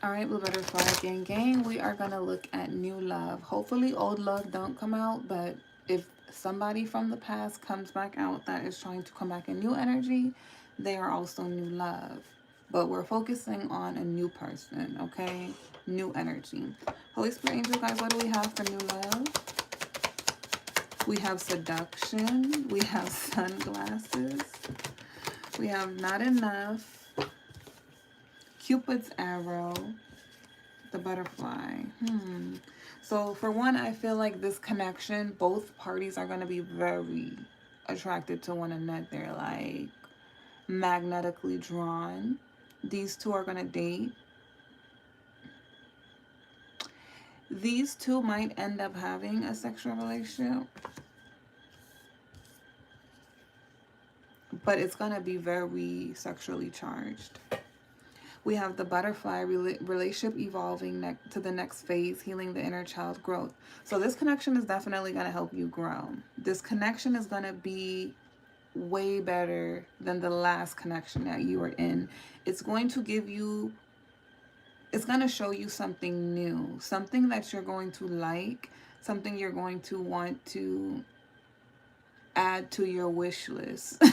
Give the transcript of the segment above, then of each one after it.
All right, Blue Butterfly gang, we are going to look at new love. Hopefully old love don't come out, but if somebody from the past comes back out that is trying to come back in new energy, they are also new love. But we're focusing on a new person, okay? New energy. Holy Spirit Angel, guys, what do we have for new love? We have seduction. We have sunglasses. We have not enough. Cupid's arrow. The butterfly. So for one, I feel like this connection, both parties are going to be very attracted to one another, like magnetically drawn. These two are going to date. These two might end up having a sexual relationship, but it's going to be very sexually charged. We have the butterfly relationship evolving to the next phase, healing the inner child growth. So this connection is definitely going to help you grow. This connection is going to be way better than the last connection that you were in. It's going to give you, it's going to show you something new, something that you're going to like, something you're going to want to add to your wish list,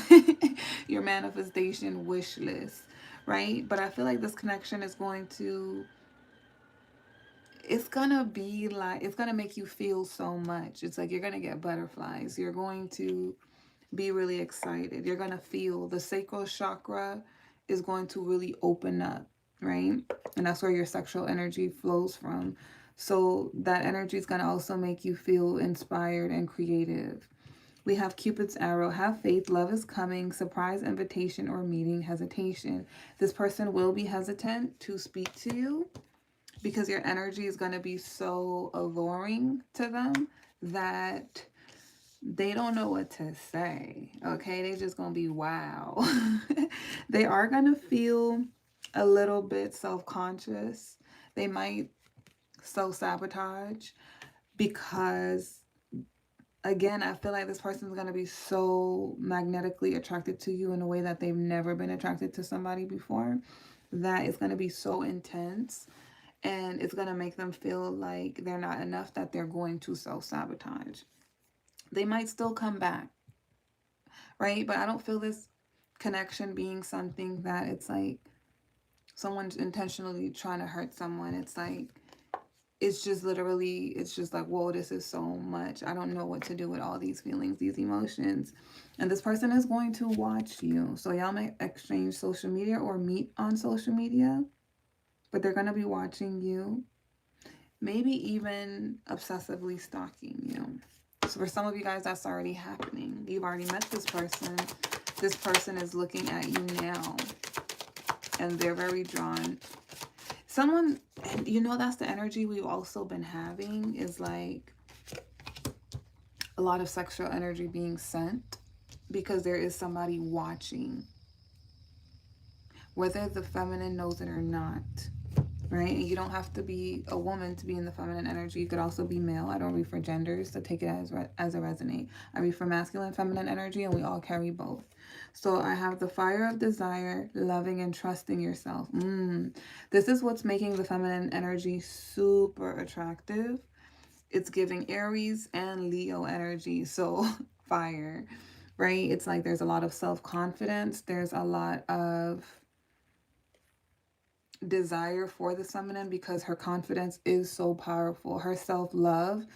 your manifestation wish list, right? But I feel like this connection is going to, it's gonna be like, it's gonna make you feel so much. It's like you're gonna get butterflies. You're going to be really excited. You're gonna feel the sacral chakra is going to really open up, right? And that's where your sexual energy flows from. So that energy is gonna also make you feel inspired and creative. We have Cupid's arrow. Have faith. Love is coming. Surprise invitation or meeting. Hesitation. This person will be hesitant to speak to you because your energy is going to be so alluring to them that they don't know what to say. Okay, they just going to be wow. They are going to feel a little bit self-conscious. They might self-sabotage because, again, I feel like this person is going to be so magnetically attracted to you in a way that they've never been attracted to somebody before. That is going to be so intense, and it's going to make them feel like they're not enough, that they're going to self-sabotage. They might still come back, right? But I don't feel this connection being something that it's like someone's intentionally trying to hurt someone. It's like, it's just literally, it's just like, whoa, this is so much. I don't know what to do with all these feelings, these emotions. And this person is going to watch you. So y'all might exchange social media or meet on social media, but they're going to be watching you. Maybe even obsessively stalking you. So for some of you guys, that's already happening. You've already met this person. This person is looking at you now, and they're very drawn. Someone, and you know, that's the energy we've also been having, is like a lot of sexual energy being sent because there is somebody watching, whether the feminine knows it or not, right? And you don't have to be a woman to be in the feminine energy. You could also be male. I don't read for genders, so take it as a resonate. I read for masculine, feminine energy, and we all carry both. So I have the fire of desire, loving and trusting yourself. This is what's making the feminine energy super attractive. It's giving Aries and Leo energy. So fire, right? It's like there's a lot of self-confidence. There's a lot of desire for the feminine because her confidence is so powerful. Her self-love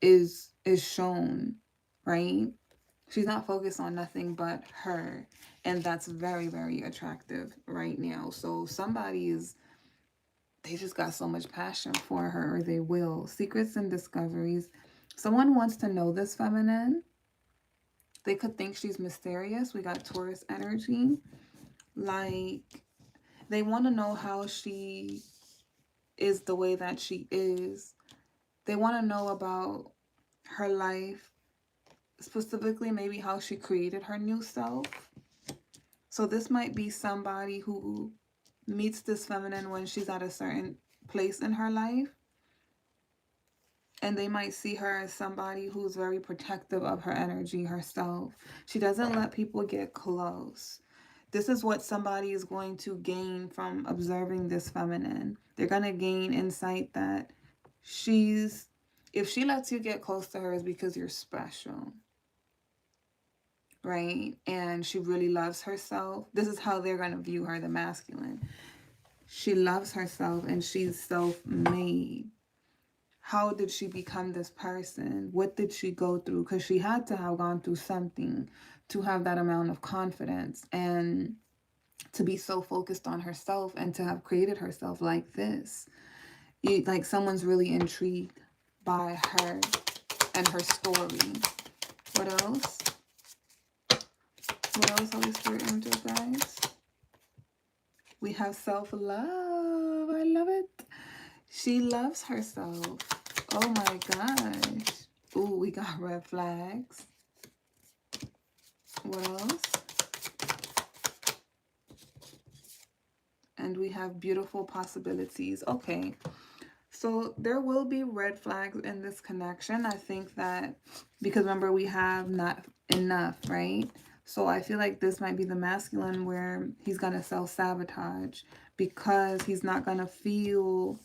is shown, right? She's not focused on nothing but her, and that's very, very attractive right now. So somebody is, they just got so much passion for her, or they will. Secrets and discoveries. Someone wants to know this feminine. They could think she's mysterious. We got Taurus energy. Like, they want to know how she is the way that she is. They want to know about her life, specifically maybe how she created her new self. So this might be somebody who meets this feminine when she's at a certain place in her life, and they might see her as somebody who's very protective of her energy herself. She doesn't let people get close. This is what somebody is going to gain from observing this feminine. They're going to gain insight that if she lets you get close to her, is because you're special, right? And she really loves herself. This is how they're going to view her, the masculine. She loves herself and she's self-made. How did she become this person? What did she go through? Because she had to have gone through something to have that amount of confidence and to be so focused on herself and to have created herself like this. Like someone's really intrigued by her and her story. What else? What else, Holy Spirit, angel guys? We have self-love. I love it. She loves herself. Oh my gosh. Ooh, we got red flags. What else? And we have beautiful possibilities. Okay. So there will be red flags in this connection. I think that because remember we have not enough, right? So I feel like this might be the masculine where he's going to self-sabotage because he's not going to feel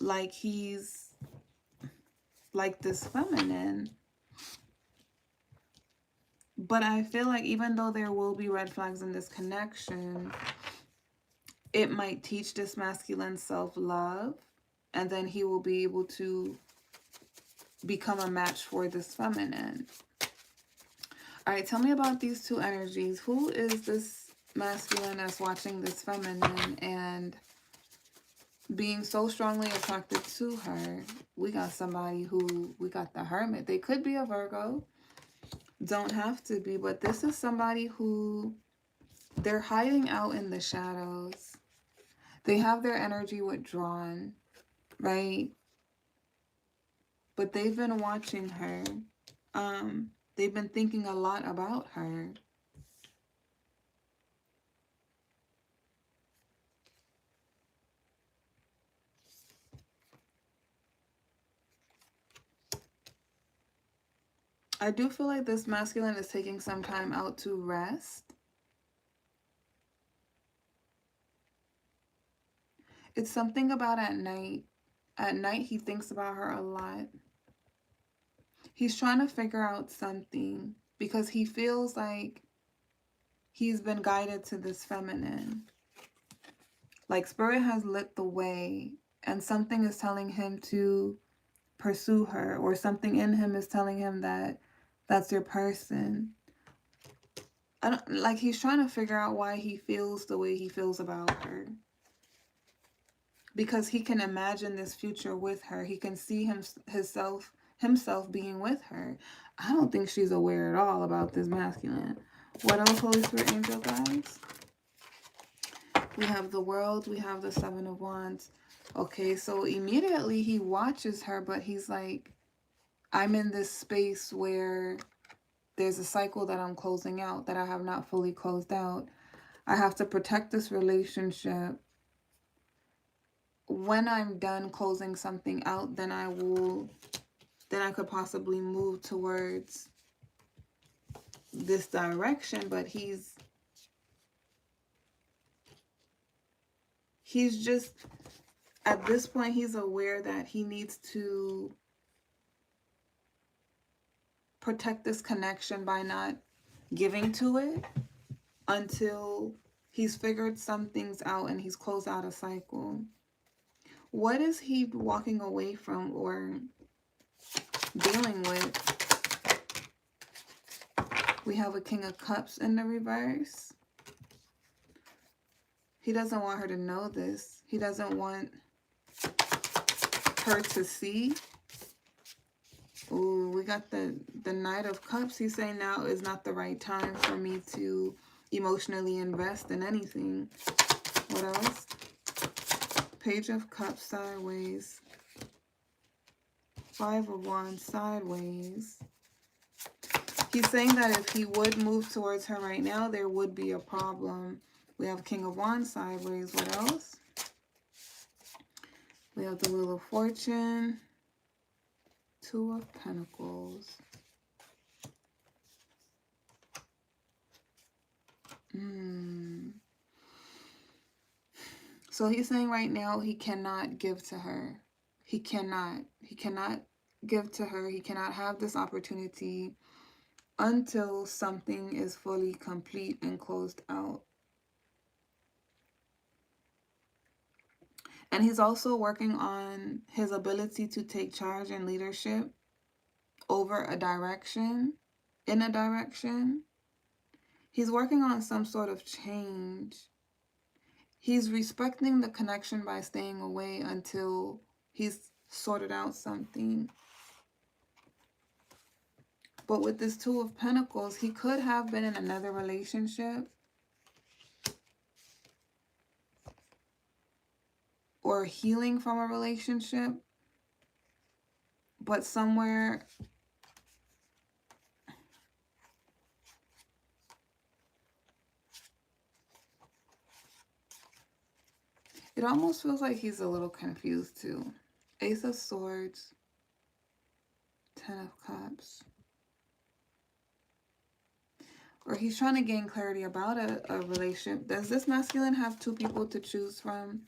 like he's like this feminine. But I feel like even though there will be red flags in this connection, it might teach this masculine self-love, and then he will be able to become a match for this feminine. All right, tell me about these two energies. Who is this masculine that's watching this feminine and being so strongly attracted to her? We got somebody we got the Hermit. They could be a Virgo. Don't have to be, but this is somebody who they're hiding out in the shadows. They have their energy withdrawn, right? But they've been watching her. They've been thinking a lot about her. I do feel like this masculine is taking some time out to rest. It's something about at night. At night, he thinks about her a lot. He's trying to figure out something because he feels like he's been guided to this feminine. Like Spirit has lit the way and something is telling him to pursue her, or something in him is telling him that that's your person. Like he's trying to figure out why he feels the way he feels about her. Because he can imagine this future with her. He can see himself being with her. I don't think she's aware at all about this masculine. What else, Holy Spirit, angel guys? We have the World. We have the Seven of Wands. Okay, so immediately he watches her, but he's like, I'm in this space where there's a cycle that I'm closing out, that I have not fully closed out. I have to protect this relationship. When I'm done closing something out, then I could possibly move towards this direction. But he's just, at this point, he's aware that he needs to protect this connection by not giving to it until he's figured some things out and he's closed out a cycle. What is he walking away from or dealing with? We have a King of Cups in the reverse. He doesn't want her to know this. He doesn't want her to see. Ooh, we got the Knight of Cups. He's saying now is not the right time for me to emotionally invest in anything. What else? Page of Cups sideways. Five of Wands sideways. He's saying that if he would move towards her right now, there would be a problem. We have King of Wands sideways. What else? We have the Wheel of Fortune. Two of Pentacles. So he's saying right now he cannot give to her. He cannot give to her. He cannot have this opportunity until something is fully complete and closed out. And he's also working on his ability to take charge and leadership over a direction, in a direction. He's working on some sort of change. He's respecting the connection by staying away until he's sorted out something. But with this Two of Pentacles, he could have been in another relationship or healing from a relationship, but somewhere it almost feels like he's a little confused too. Ace of Swords, Ten of Cups. Or he's trying to gain clarity about a relationship. Does this masculine have two people to choose from?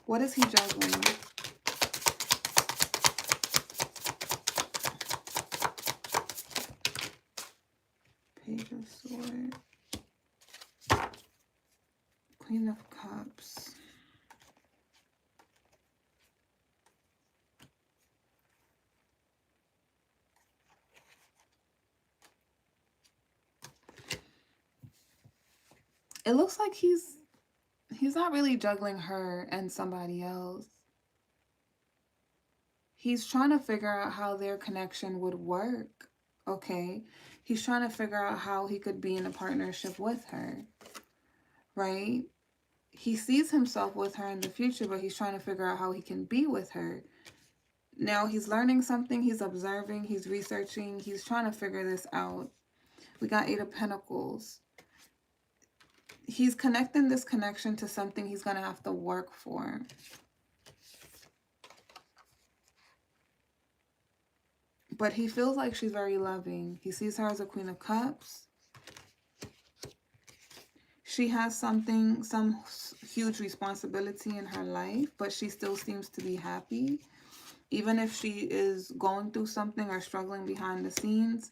What is he juggling? Page of Swords. Queen of Cups. It looks like he's not really juggling her and somebody else. He's trying to figure out how their connection would work. Okay? He's trying to figure out how he could be in a partnership with her. Right? He sees himself with her in the future, but he's trying to figure out how he can be with her. Now he's learning something, he's observing, he's researching, he's trying to figure this out. We got Eight of Pentacles. He's connecting this connection to something he's going to have to work for. But he feels like she's very loving. He sees her as a Queen of Cups. She has some huge responsibility in her life, but she still seems to be happy. Even if she is going through something or struggling behind the scenes,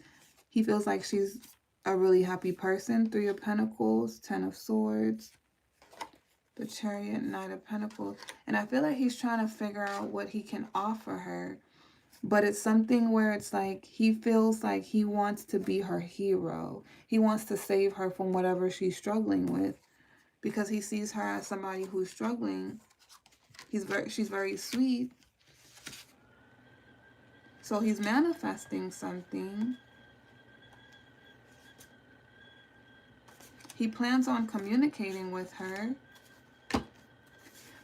he feels like she's a really happy person. Three of Pentacles, Ten of Swords, the Chariot, Knight of Pentacles. And I feel like he's trying to figure out what he can offer her. But it's something where it's like he feels like he wants to be her hero. He wants to save her from whatever she's struggling with. Because he sees her as somebody who's struggling. She's very sweet. So he's manifesting something. He plans on communicating with her.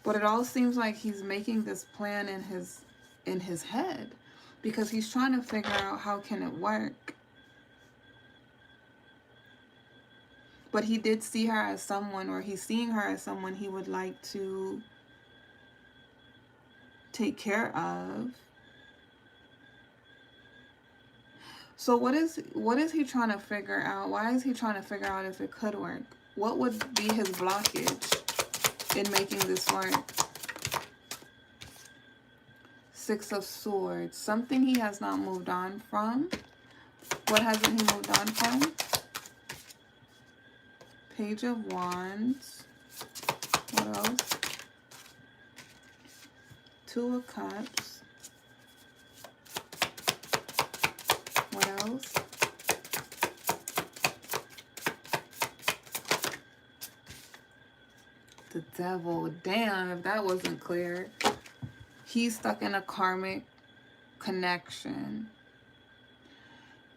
But it all seems like he's making this plan in his head. Because he's trying to figure out how can it work. But he did see her as someone, or he's seeing her as someone he would like to take care of. So what is he trying to figure out? Why is he trying to figure out if it could work? What would be his blockage in making this work? Six of Swords. Something he has not moved on from. What hasn't he moved on from? Page of Wands. What else? Two of Cups. What else? The Devil. Damn, if that wasn't clear. He's stuck in a karmic connection.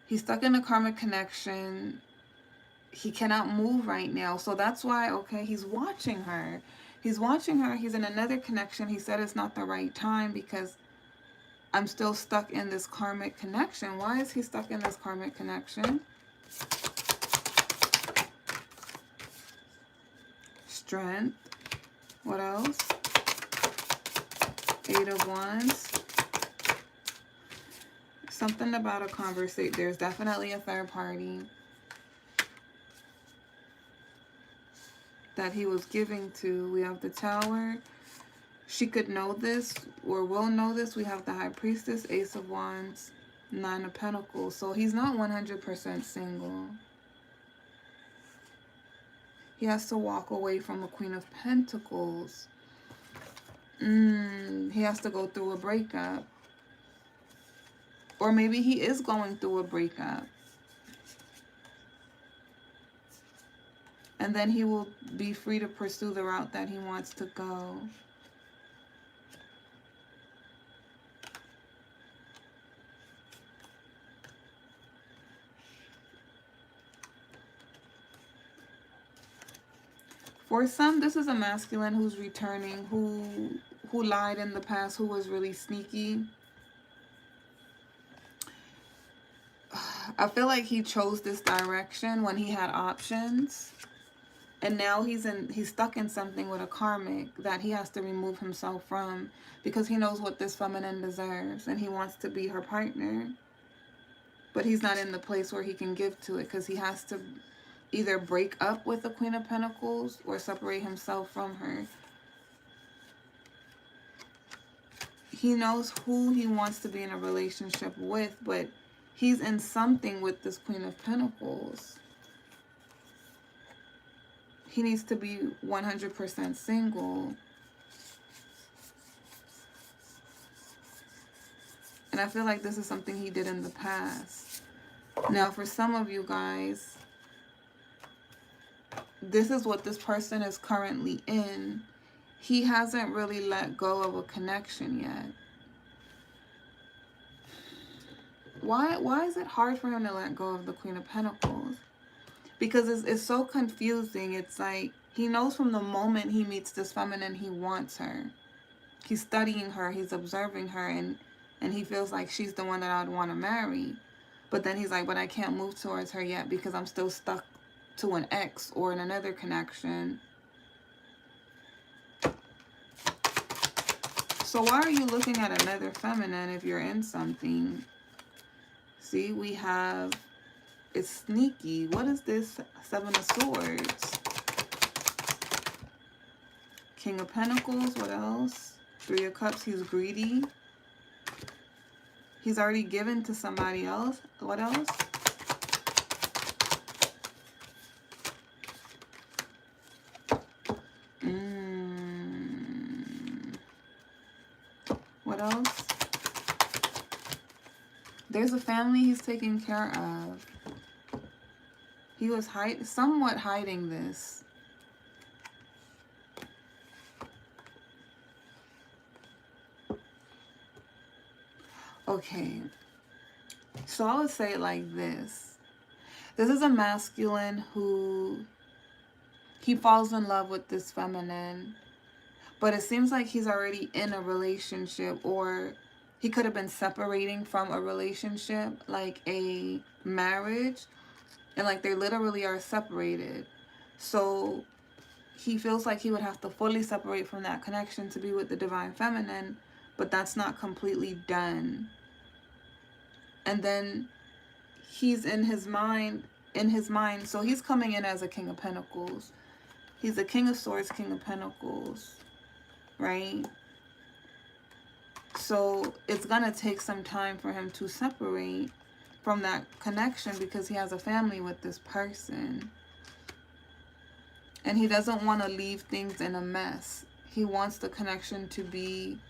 He's stuck in a karmic connection. He cannot move right now. So that's why, okay, he's watching her. He's watching her. He's in another connection. He said it's not the right time because I'm still stuck in this karmic connection. Why is he stuck in this karmic connection? Strength. What else? Eight of Wands. Something about a conversation. There's definitely a third party. that he was giving to. We have the Tower. She could know this or will know this. We have the High Priestess, Ace of Wands, Nine of Pentacles. So he's not 100% single. He has to walk away from the Queen of Pentacles. He has to go through a breakup. Or maybe he is going through a breakup. And then he will be free to pursue the route that he wants to go. For some, this is a masculine who's returning, who lied in the past, who was really sneaky. I feel like he chose this direction when he had options. And now he's stuck in something with a karmic that he has to remove himself from because he knows what this feminine deserves and he wants to be her partner. But he's not in the place where he can give to it because he has to either break up with the Queen of Pentacles or separate himself from her. He knows who he wants to be in a relationship with, but he's in something with this Queen of Pentacles. He needs to be 100% single. And I feel like this is something he did in the past. Now, for some of you guys, this is what this person is currently in. He hasn't really let go of a connection yet. Why is it hard for him to let go of the Queen of Pentacles? Because it's so confusing. It's like he knows from the moment he meets this feminine, he wants her. He's studying her, he's observing her, and he feels like she's the one that I'd want to marry. But then he's like, but I can't move towards her yet because I'm still stuck to an ex or in another connection. So why are you looking at another feminine if you're in something? See, we have, it's sneaky. What is this? Seven of Swords. King of Pentacles, what else? Three of Cups, he's greedy. He's already given to somebody else. What else? What else? There's a family he's taking care of. He was somewhat hiding this. Okay. So I would say it like this. This is a masculine who he falls in love with this feminine. But it seems like he's already in a relationship, or he could have been separating from a relationship, like a marriage, and like they literally are separated. So he feels like he would have to fully separate from that connection to be with the divine feminine, but that's not completely done. And then he's in his mind, so he's coming in as a King of Pentacles. He's a King of Swords, King of Pentacles. Right? So it's gonna take some time for him to separate from that connection because he has a family with this person. And he doesn't want to leave things in a mess. He wants the connection to be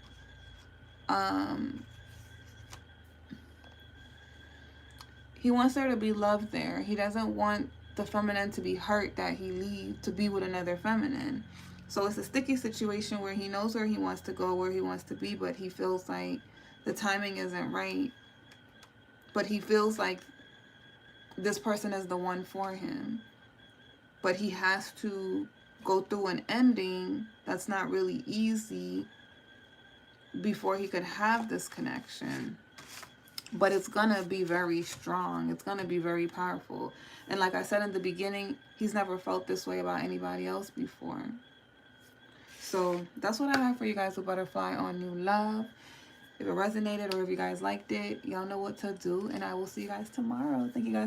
he wants there to be love there. He doesn't want the feminine to be hurt that he leaves to be with another feminine. So it's a sticky situation where he knows where he wants to go, where he wants to be, but he feels like the timing isn't right. But he feels like this person is the one for him. But he has to go through an ending that's not really easy before he could have this connection. But it's going to be very strong. It's going to be very powerful. And like I said in the beginning, he's never felt this way about anybody else before. So that's what I have for you guys with Butterfly on New Love. If it resonated or if you guys liked it, y'all know what to do. And I will see you guys tomorrow. Thank you guys.